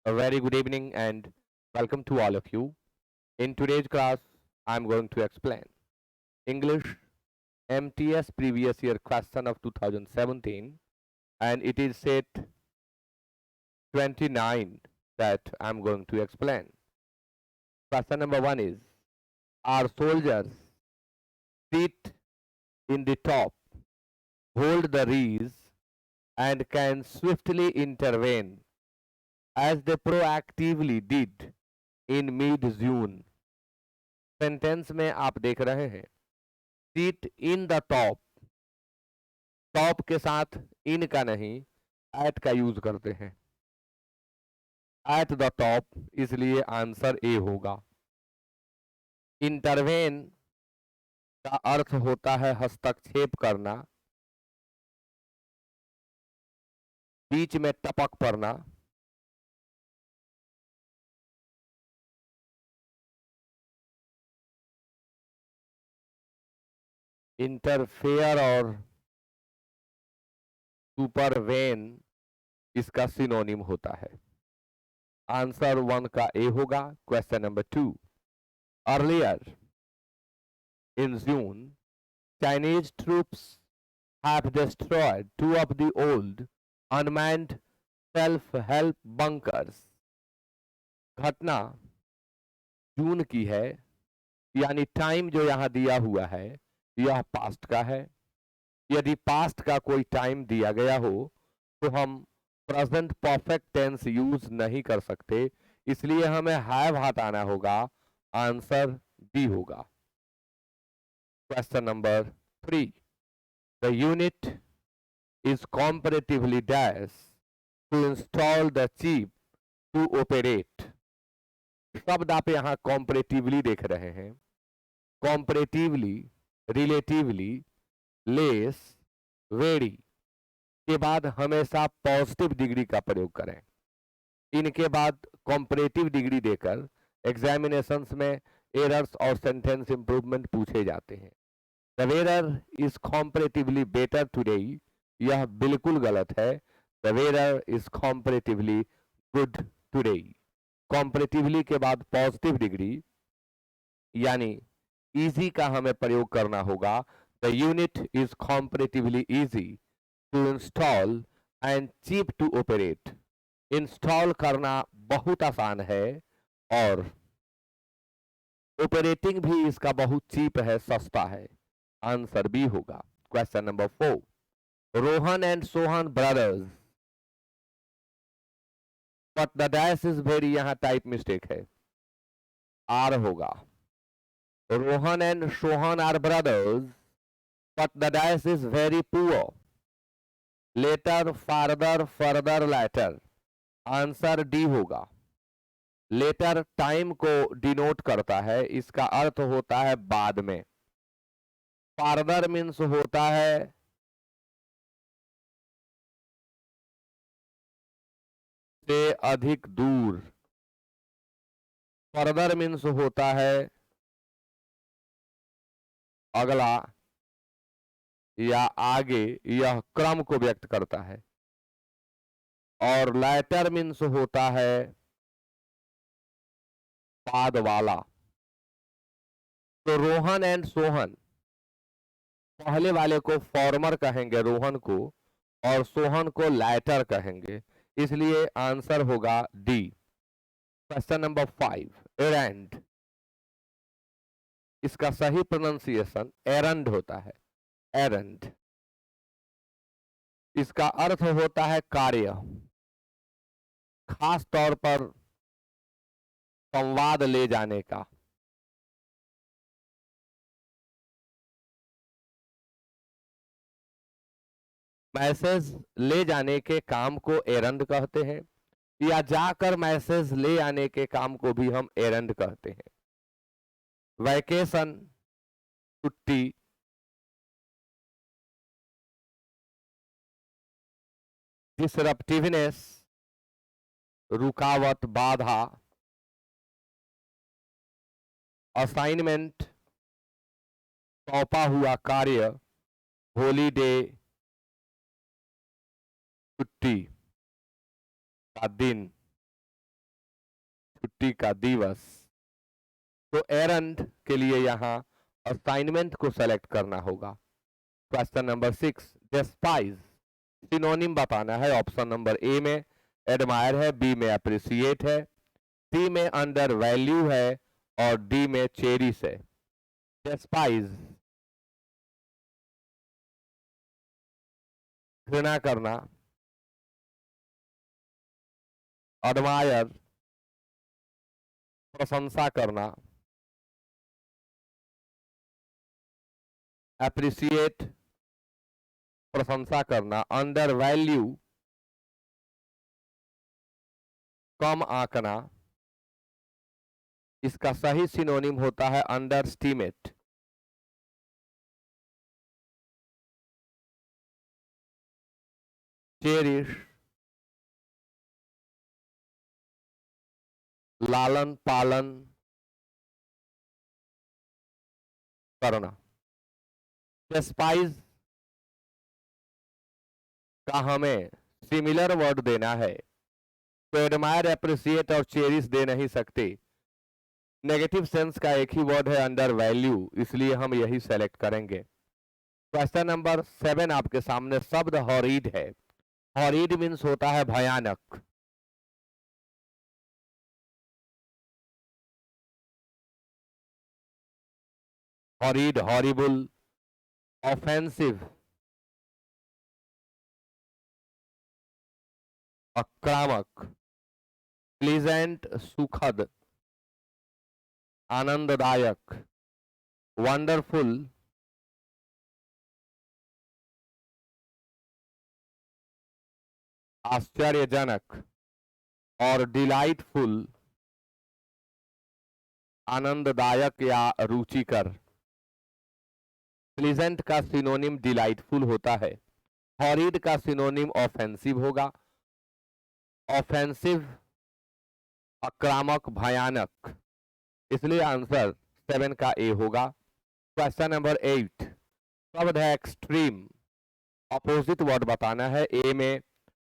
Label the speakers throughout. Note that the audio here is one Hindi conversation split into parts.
Speaker 1: A very good evening and welcome to all of you. In today's class, I'm going to explain English MTS previous year question of 2017, and it is set 29 that I'm going to explain. Question number 1 is, our soldiers sit in the top, hold the reeds, and can swiftly intervene as they proactively did in mid-June. Sentence में आप देख रहे हैं seat in the top, top के साथ इन का नहीं एट का यूज करते हैं, एट द टॉप, इसलिए आंसर ए होगा। इंटरवेन का अर्थ होता है हस्तक्षेप करना, बीच में टपक पड़ना। इंटरफेयर और सुपरवेन इसका सिनोनिम होता है। आंसर 1 का ए होगा। Question number 2, earlier in June, Chinese troops have destroyed 2 of the old unmanned self-help bunkers. घटना जून की है, यानी टाइम जो यहाँ दिया हुआ है यह पास्ट का है। यदि पास्ट का कोई टाइम दिया गया हो तो हम प्रेजेंट परफेक्ट टेंस यूज नहीं कर सकते, इसलिए हमें हैव हटाना होगा। आंसर डी होगा। Question number 3. The unit is comparatively dash to install the chip to operate. शब्द आप यहाँ comparatively देख रहे हैं। comparatively, relatively, less, very के बाद हमेशा पॉजिटिव डिग्री का प्रयोग करें। इनके बाद कॉम्परेटिव डिग्री देकर एग्जामिनेशंस में एरर्स और सेंटेंस इंप्रूवमेंट पूछे जाते हैं। The weather is comparatively better today, यह बिल्कुल गलत है। The weather is comparatively good today. Comparatively के बाद पॉजिटिव डिग्री यानी इजी का हमें प्रयोग करना होगा। The unit is comparatively easy to install and cheap to operate. Install करना बहुत आसान है और ऑपरेटिंग भी इसका बहुत चीप है, सस्ता है। आंसर बी होगा। Question number 4, Rohan and Sohan brothers, but the dash is very, यहां टाइप मिस्टेक है, आर होगा। Rohan and Sohan are brothers but the dash is very poor, later farther further later. Answer D होगा। लेटर टाइम को डिनोट करता है, इसका अर्थ होता है बाद में। फार्दर मीन्स होता है से अधिक दूर, फर्दर मीन्स होता है अगला या आगे, यह क्रम को व्यक्त करता है। और लेटर मीन्स होता है बाद वाला। तो रोहन एंड सोहन, पहले वाले को फॉर्मर कहेंगे रोहन को, और सोहन को लेटर कहेंगे, इसलिए आंसर होगा डी। क्वेश्चन नंबर 5, एरेंड, इसका सही प्रोनाउंसिएशन एरंड होता है, एरंड। इसका अर्थ होता है कार्य, खास तौर पर संवाद ले जाने का। मैसेज ले जाने के काम को एरंड कहते हैं, या जाकर मैसेज ले आने के काम को भी हम एरंड कहते हैं। वैकेशन, छुट्टी, डिसरप्टिवनेस, रुकावट, बाधा, असाइनमेंट, सौंपा हुआ कार्य, हॉलीडे, छुट्टी का दिन। छुट्टी का दिवस। तो एरंड के लिए यहाँ असाइनमेंट को सेलेक्ट करना होगा। क्वेश्चन नंबर 6, डेस्पाइज सिनोनिम बताना है। ऑप्शन नंबर ए में एडमायर है, बी में अप्रिसिएट है, सी में अंडर वैल्यू है और डी में चेरिश है। डेस्पाइज घृणा करना, एडमायर प्रशंसा करना, एप्रिसिएट प्रशंसा करना, अंडर वैल्यू कम आंकना। इसका सही सिनोनिम होता है अंडर एस्टीमेट। चेरिश लालन पालन करना। डेस्पाइज का हमें सिमिलर वर्ड देना है, तो एडमायर, एप्रिसिएट और चेरिश दे नहीं सकते। नेगेटिव सेंस का एक ही वर्ड है अंडर वैल्यू, इसलिए हम यही सेलेक्ट करेंगे। क्वेश्चन नंबर 7 आपके सामने शब्द हॉरिड है। हॉरिड मीन्स होता है भयानक। हॉरिड, हॉरिबल, ऑफेंसिव, आक्रामक, प्लीजेंट सुखद, आनंददायक, वंडरफुल, आश्चर्यजनक और डिलाइटफुल आनंददायक या रुचिकर। प्लीजेंट का सिनोनिम डिलाइटफुल होता है। हॉरिड का सिनोनिम ऑफेंसिव होगा। ऑफेंसिव आक्रामक, भयानक, इसलिए आंसर 7 का ए होगा। क्वेश्चन नंबर 8, शब्द है एक्सट्रीम। अपोजिट वर्ड बताना है। ए में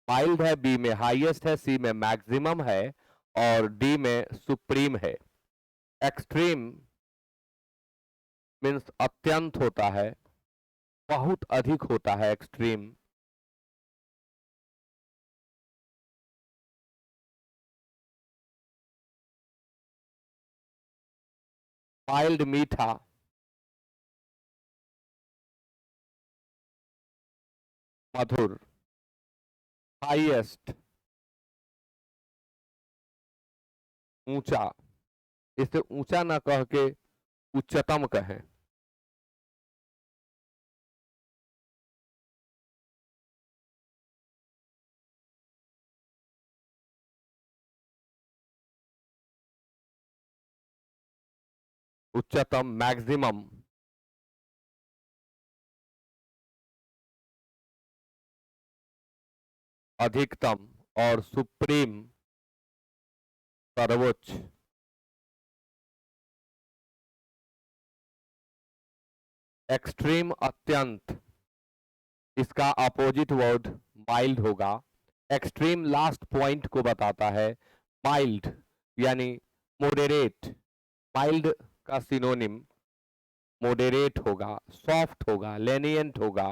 Speaker 1: माइल्ड है, बी में हाईएस्ट है, सी में मैक्सिमम है और डी में सुप्रीम है। एक्सट्रीम मीन्स अत्यंत होता है, बहुत अधिक होता है एक्सट्रीम। माइल्ड मीठा, मधुर। हाईएस्ट ऊंचा, इसे ऊंचा ना कह के उच्चतम कहें। उच्चतम मैक्सिमम, अधिकतम और सुप्रीम सर्वोच्च। एक्सट्रीम अत्यंत, इसका अपोजिट वर्ड माइल्ड होगा। एक्सट्रीम लास्ट पॉइंट को बताता है। माइल्ड यानी मॉडरेट। माइल्ड का सिनोनिम मॉडरेट होगा, सॉफ्ट होगा, लेनियंट होगा।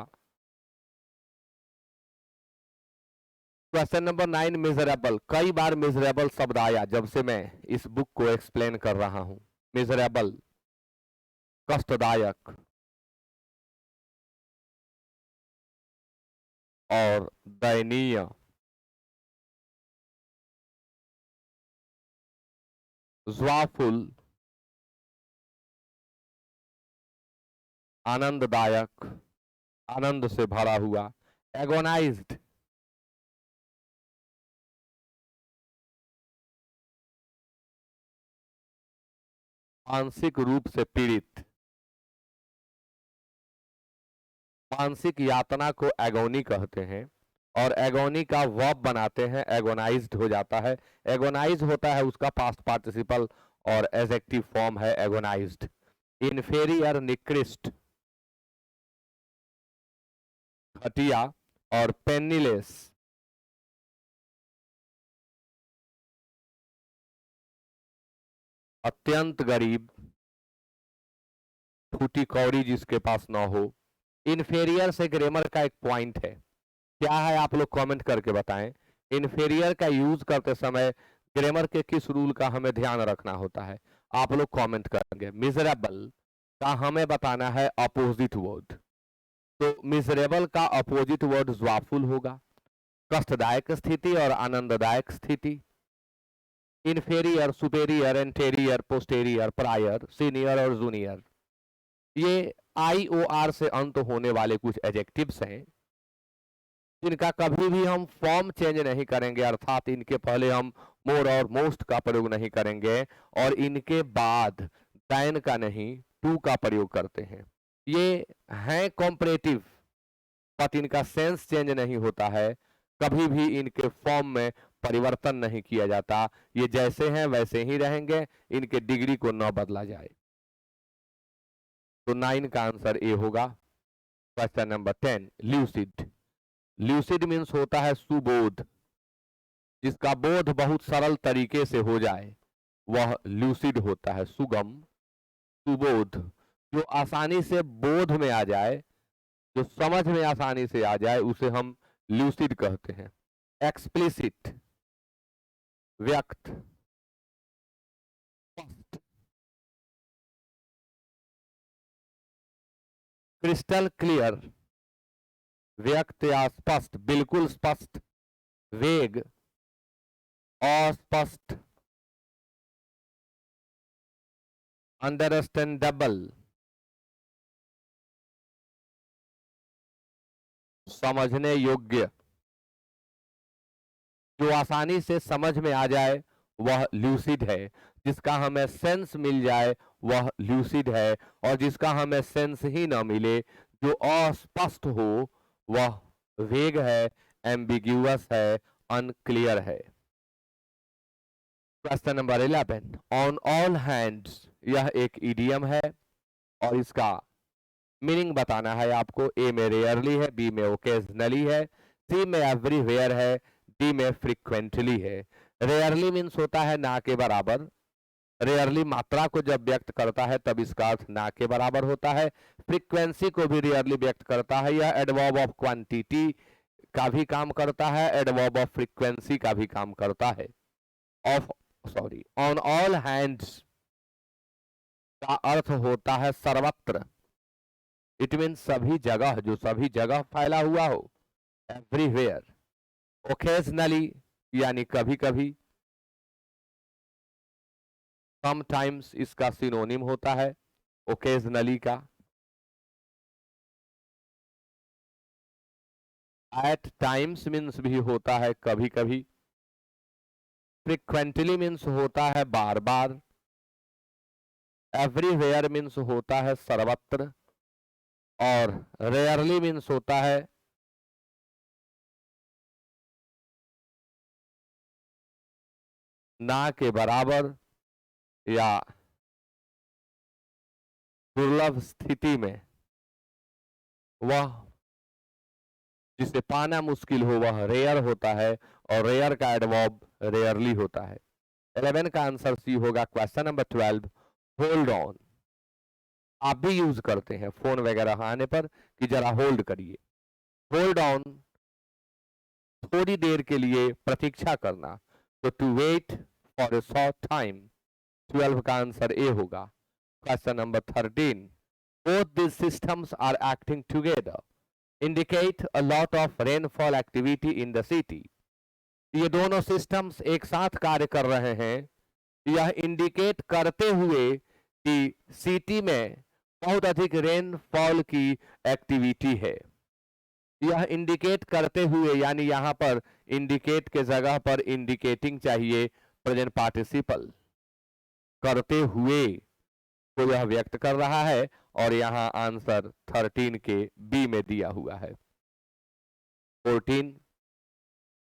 Speaker 1: Question number 9, miserable. कई बार मिजरेबल शब्द आया जब से मैं इस बुक को एक्सप्लेन कर रहा हूं। मिजरेबल कष्टदायक और दयनीय। ज्वाफुल आनंददायक, आनंद से भरा हुआ। एगोनाइज्ड मानसिक रूप से पीड़ित। मानसिक यातना को एगोनी कहते हैं और एगोनी का वर्ब बनाते हैं, एगोनाइज्ड हो जाता है। एगोनाइज होता है उसका पास्ट पार्टिसिपल और एडजेक्टिव फॉर्म है एगोनाइज्ड। इन्फेरियर निकृष्ट, घटिया और पेनीलेस अत्यंत गरीब, फूटी कौड़ी जिसके पास ना हो। इन्फेरियर से ग्रामर का एक पॉइंट है, क्या है आप लोग कमेंट करके बताएं। इन्फेरियर का यूज करते समय ग्रामर के किस रूल का हमें ध्यान रखना होता है, आप लोग कमेंट करेंगे। मिजरेबल का हमें बताना है अपोजिट वर्ड, तो मिजरेबल का अपोजिट वर्ड ज्वाफुल होगा। कष्टदायक स्थिति और आनंददायक स्थिति। Inferior, superior, anterior, posterior, prior, senior और जूनियर, ये IOR से अंत होने वाले कुछ एडजेक्टिव्स हैं जिनका कभी भी हम फॉर्म चेंज नहीं करेंगे, अर्थात इनके पहले हम मोर और मोस्ट का प्रयोग नहीं करेंगे और इनके बाद दैन का नहीं टू का प्रयोग करते हैं। ये हैं कॉम्परेटिव, बट इनका सेंस चेंज नहीं होता है, कभी भी इनके फॉर्म में परिवर्तन नहीं किया जाता, ये जैसे हैं वैसे ही रहेंगे, इनके डिग्री को न बदला जाए। तो 9 का आंसर ए होगा। Question number 10, lucid. Lucid means होता है सुबोध, जिसका बोध बहुत सरल तरीके से हो जाए वह ल्यूसिड होता है। सुगम, सुबोध, जो आसानी से बोध में आ जाए, जो समझ में आसानी से आ जाए, उसे हम ल्यूसिड कहते हैं। एक्सप्लिसिट, व्यक्त, स्पष्ट, क्रिस्टल क्लियर, व्यक्त या स्पष्ट, बिल्कुल स्पष्ट, वेग, अस्पष्ट, अंडरस्टैंडेबल, समझने योग्य, जो आसानी से समझ में आ जाए वह ल्यूसिड है, जिसका हमें सेंस मिल जाए वह ल्यूसिड है, और जिसका हमें सेंस ही ना मिले, जो अस्पष्ट हो, वह वेग है, एम्बिग्यूअस है, अनक्लियर है। Question number 11, on all hands, यह एक इडियम है और इसका मीनिंग बताना है आपको। ए में रेयरली है, बी में ओकेजनली है, सी में एवरीवेयर है, डी में फ्रीक्वेंटली है। रेयरली मीन्स होता है ना के बराबर, रेयरली मात्रा को जब व्यक्त करता है तब इसका अर्थ ना के बराबर होता है। फ्रीक्वेंसी को भी रेयरली व्यक्त करता है, यह एडवर्ब ऑफ क्वांटिटी का भी काम करता है, एडवर्ब ऑफ फ्रीक्वेंसी का भी काम करता है। ऑन ऑल हैंड्स का अर्थ होता है सर्वत्र, इट मीन सभी जगह, जो सभी जगह फैला हुआ हो, एवरीवेयर। ओकेजनली यानी कभी कभी, समटाइम्स इसका सिनोनिम होता है ओकेजनली का। एट टाइम्स मीन्स भी होता है कभी कभी। फ्रिक्वेंटली मीन्स होता है बार बार। एवरीवेयर मीन्स होता है सर्वत्र, और रेयरली मीन्स होता है ना के बराबर या दुर्लभ स्थिति में, वह जिसे पाना मुश्किल हो वह रेयर होता है, और रेयर का एडवर्ब रेयरली होता है। 11 का आंसर सी होगा। Question number 12, hold on. आप भी यूज करते हैं फोन वगैरह आने पर कि जरा होल्ड करिए। होल्ड ऑन, थोड़ी देर के लिए प्रतीक्षा करना, तो to wait for a short time. 12 का आंसर ए होगा। Question number 13, both these systems are acting together, indicate a lot of rainfall activity in the city. ये दोनों सिस्टम्स एक साथ कार्य कर रहे हैं, यह इंडिकेट करते हुए कि सिटी में बहुत अधिक रेनफॉल की एक्टिविटी है। यह इंडिकेट करते हुए, यानी यहां पर इंडिकेट के जगह पर इंडिकेटिंग चाहिए, प्रेजेंट पार्टिसिपल, करते हुए को यह व्यक्त कर रहा है, और यहां आंसर 13 के बी में दिया हुआ है। 14,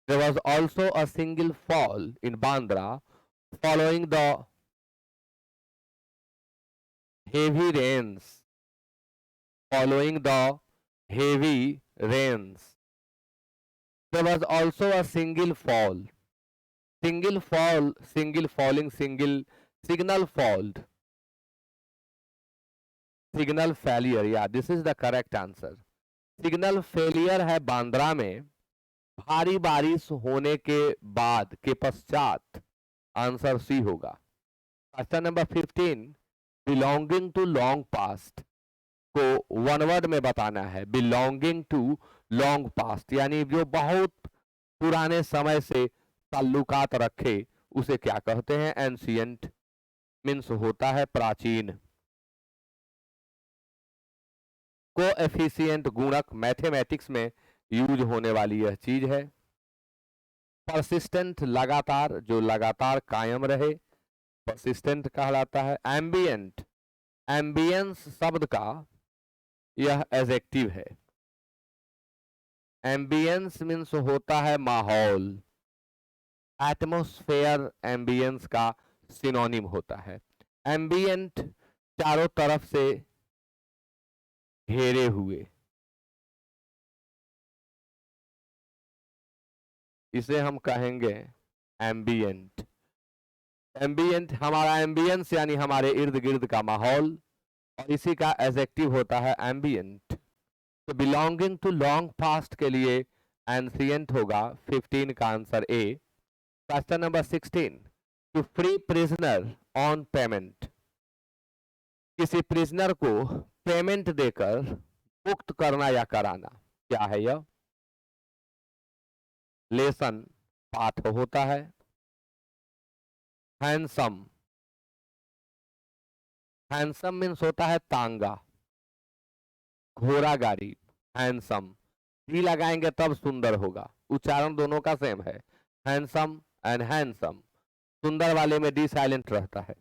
Speaker 1: there was also a single fall in Bandra following the heavy rains. Following the heavy rains, there was also a single fall. Single fall, single falling, single signal fault, signal failure, या this is the correct answer. Signal failure है बांद्रा में भारी बारिश होने के बाद के पश्चात। आंसर सी होगा। Question number 15, belonging to long past को वन वर्ड में बताना है। बिलोंगिंग टू लॉन्ग पास्ट यानी जो बहुत पुराने समय से ताल्लुकात रखे उसे क्या कहते हैं? एंशियंट, मीन्स होता है प्राचीन। कोएफिशिएंट गुणक मैथमेटिक्स में यूज होने वाली यह चीज है। परसिस्टेंट लगातार, जो लगातार कायम रहे, परसिस्टेंट कहलाता है। एम्बियंट, एम्बियंस शब्द का यह एडजेक्टिव है। एम्बियंस मीन्स होता है माहौल। एटमॉस्फेयर एम्बियंस का सिनोनिम होता है। एम्बियंट चारों तरफ से घेरे हुए, इसे हम कहेंगे एम्बियंट। एम्बियंट हमारा एम्बियंस यानी हमारे इर्द गिर्द का माहौल, और इसी का एडजेक्टिव होता है एम्बियंट। तो बिलोंगिंग टू लॉन्ग पास्ट के लिए एंशियंट होगा। 15 का answer A. Question number 16, to free prisoner on payment, किसी प्रिजनर को पेमेंट देकर मुक्त करना या कराना, क्या है यह? लेसन, पाठ होता है। हैंडसम, हैंडसम मीन्स होता है तांगा, घोड़ा गाड़ी। हैंडसम भी लगाएंगे तब सुंदर होगा, उच्चारण दोनों का सेम है। हैंडसम एंड हैंडसम, सुंदर वाले में डी साइलेंट रहता है।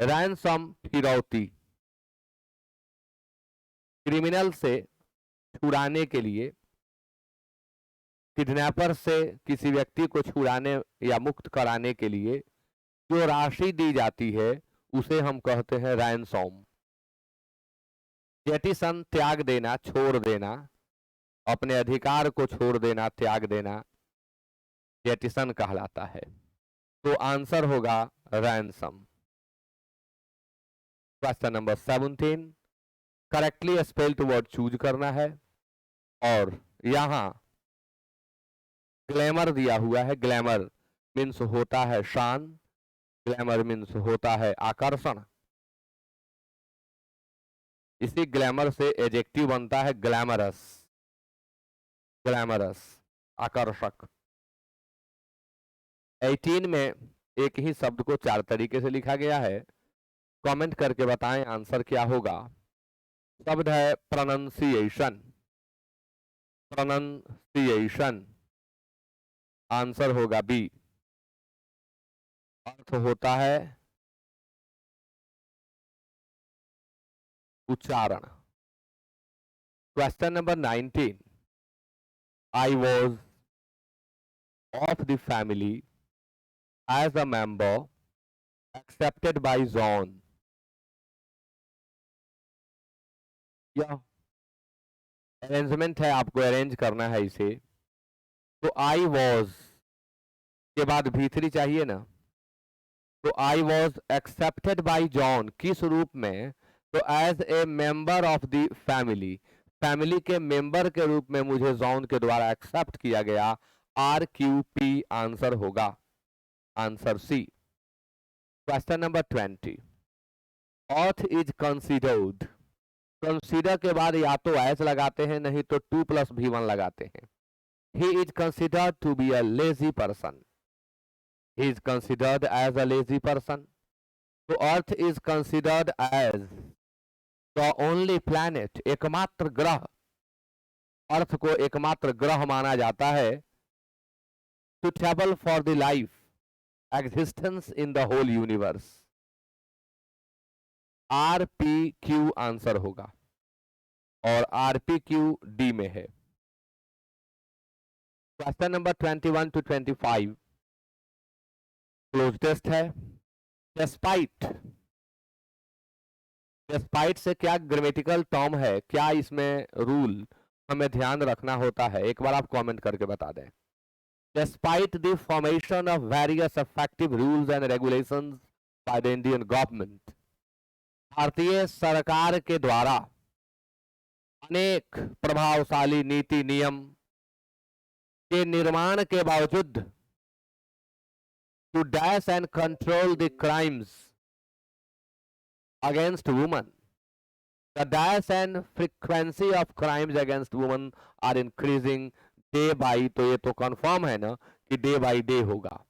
Speaker 1: रैंसम, फिरौती, क्रिमिनल से छुड़ाने के लिए, किडनैपर से किसी व्यक्ति को छुड़ाने या मुक्त कराने के लिए जो राशि दी जाती है उसे हम कहते हैं रैंसम। जेटिसन, त्याग देना, छोड़ देना, अपने अधिकार को छोड़ देना, त्याग देना, जेटिसन कहलाता है। तो आंसर होगा ransom. Question number 17, correctly spelled word choose करना है, और यहां ग्लैमर दिया हुआ है। ग्लैमर मीन्स होता है शान, ग्लैमर मीन्स होता है आकर्षण। इसी ग्लैमर से एडजेक्टिव बनता है ग्लैमरस, ग्लैमरस आकर्षक। 18 में एक ही शब्द को 4 तरीके से लिखा गया है। कमेंट करके बताएं आंसर क्या होगा। शब्द है प्रोनंसिएशन, प्रोनंसिएशन, आंसर होगा बी। अर्थ होता है उच्चारण। Question number 19, I was of the family as a member accepted by John। यह अरेंजमेंट है, आपको अरेंज करना है इसे। तो आई वॉज के बाद V3 चाहिए ना, तो I was accepted by John किस रूप में? तो as a member of the family, family के मेंबर के रूप में मुझे जॉन के द्वारा एक्सेप्ट किया गया। RQP आंसर होगा, answer C. Question number 20, oath is considered, considered के बाद या तो एज लगाते हैं, नहीं तो 2 + V1 लगाते हैं। He is considered to be a lazy person, he is considered as a lazy person। तो अर्थ is considered as the only planet, एकमात्र ग्रह, अर्थ को एकमात्र ग्रह माना जाता है। suitable for the life existence in the whole universe। RPQ answer होगा, और RPQ डी में है। Question number 21 to 25 cloze test है। डेस्पाइट, डेस्पाइट से क्या ग्रामेटिकल टर्म है, क्या इसमें रूल हमें ध्यान रखना होता है, एक बार आप कमेंट करके बता दें। Despite the formation of various effective rules and regulations by the Indian government. भारतीय सरकार के द्वारा अनेक प्रभावशाली नीति नियम के निर्माण के बावजूद to dash and control the crimes against women. The dash and frequency of crimes against women are increasing day by, तो ये तो कंफर्म है ना कि डे बाई डे होगा।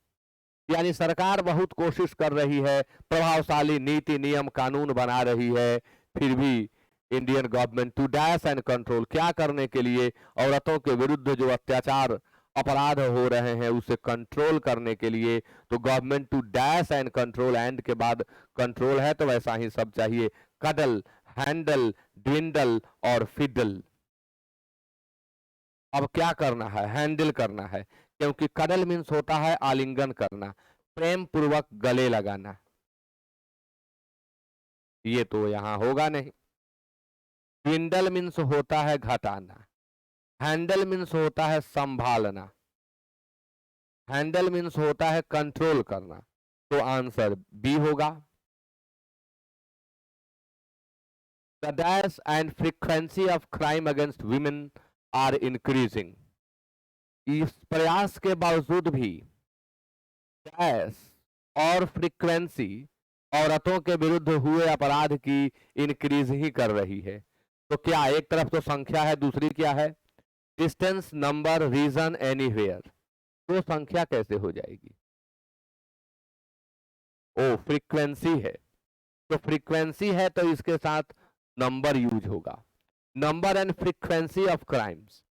Speaker 1: यानी सरकार बहुत कोशिश कर रही है, प्रभावशाली नीति नियम कानून बना रही है, फिर भी Indian government to dash and control, क्या करने के लिए? औरतों के विरुद्ध जो अत्याचार अपराध हो रहे हैं उसे कंट्रोल करने के लिए। तो government to dash and control, and के बाद कंट्रोल है तो वैसा ही सब चाहिए, कडल, हैंडल, ड्विंडल और फिडल। अब क्या करना है? हैंडल करना है, क्योंकि कडल मीन्स होता है आलिंगन करना, प्रेम पूर्वक गले लगाना, ये तो यहां होगा नहीं। ट्विंडल मीन्स होता है घटाना, हैंडल मीन्स होता है संभालना, हैंडल मीन्स होता है कंट्रोल करना। तो आंसर बी होगा। The dash and frequency of crime against women are increasing. इस प्रयास के बावजूद भी डैश और फ्रीक्वेंसी औरतों के विरुद्ध हुए अपराध की इंक्रीज ही कर रही है। तो क्या एक तरफ तो संख्या है, दूसरी क्या है? Distance, number, reason, anywhere. तो संख्या कैसे हो जाएगी? ओ, फ्रीक्वेंसी है, तो फ्रीक्वेंसी है तो इसके साथ नंबर यूज होगा। Number and frequency of crimes,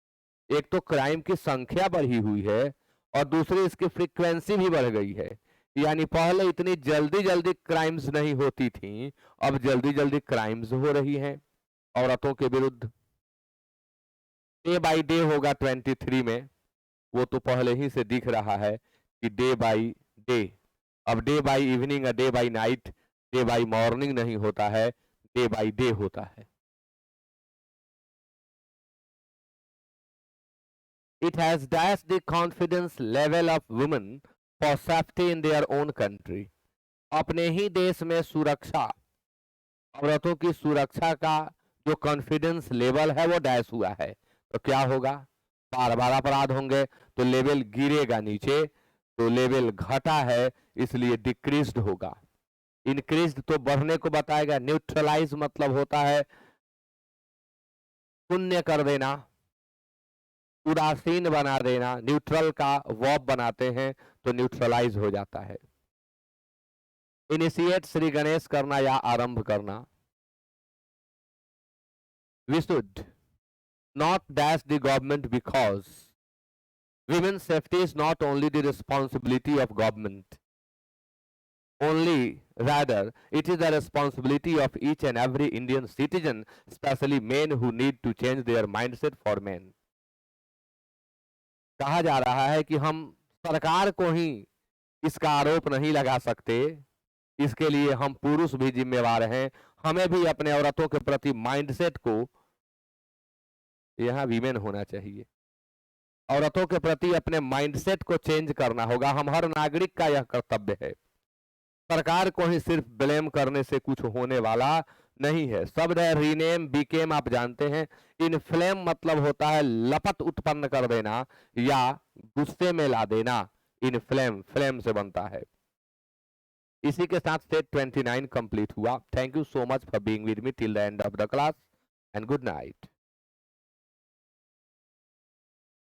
Speaker 1: एक तो क्राइम की संख्या बढ़ी हुई है और दूसरी इसकी फ्रीक्वेंसी भी बढ़ गई है। यानी पहले इतनी जल्दी जल्दी क्राइम्स नहीं होती थी, अब जल्दी जल्दी क्राइम्स हो रही हैं औरतों के विरुद्ध। डे बाई डे होगा 23 में, वो तो पहले ही से दिख रहा है कि डे बाई डे। अब day by evening, day by night, day by morning नहीं होता है, डे बाई डे होता है। It has dashed the confidence level of women for safety in their own country. अपने ही देश में सुरक्षा, औरतों की सुरक्षा का जो कॉन्फिडेंस लेवल है वो डैश हुआ है। तो क्या होगा? बार बार अपराध होंगे तो लेवल गिरेगा नीचे, तो लेवल घटा है इसलिए डिक्रीज्ड होगा। इंक्रीज्ड तो बढ़ने को बताएगा, न्यूट्रलाइज मतलब होता है शून्य कर देना, उदासीन बना देना। न्यूट्रल का वर्ब बनाते हैं तो न्यूट्रलाइज हो जाता है। इनिशिएट श्री गणेश करना या आरंभ करना। We should not dash the government because women's safety is not only the responsibility of government only, rather it is the responsibility of each and every Indian citizen, especially men who need to change their mindset for men. कहा जा रहा है कि हम सरकार को ही इसका आरोप नहीं लगा सकते, इसके लिए हम पुरुष भी जिम्मेवार हैं। हमें भी अपने औरतों के प्रति माइंडसेट को, यहाँ वीमेन होना चाहिए, औरतों के प्रति अपने माइंडसेट को चेंज करना होगा। हम हर नागरिक का यह कर्तव्य है। सरकार को ही सिर्फ ब्लेम करने से कुछ होने वाला नहीं है। शब्द है रीनेम, बीकेम, आप जानते हैं। इनफ्लेम मतलब होता है लपट उत्पन्न कर देना या गुस्से में ला देना। इनफ्लेम, फ्लेम से बनता है। इसी के साथ सेट 29 कंप्लीट हुआ। Thank you so much for being with me till the end of the class and good night.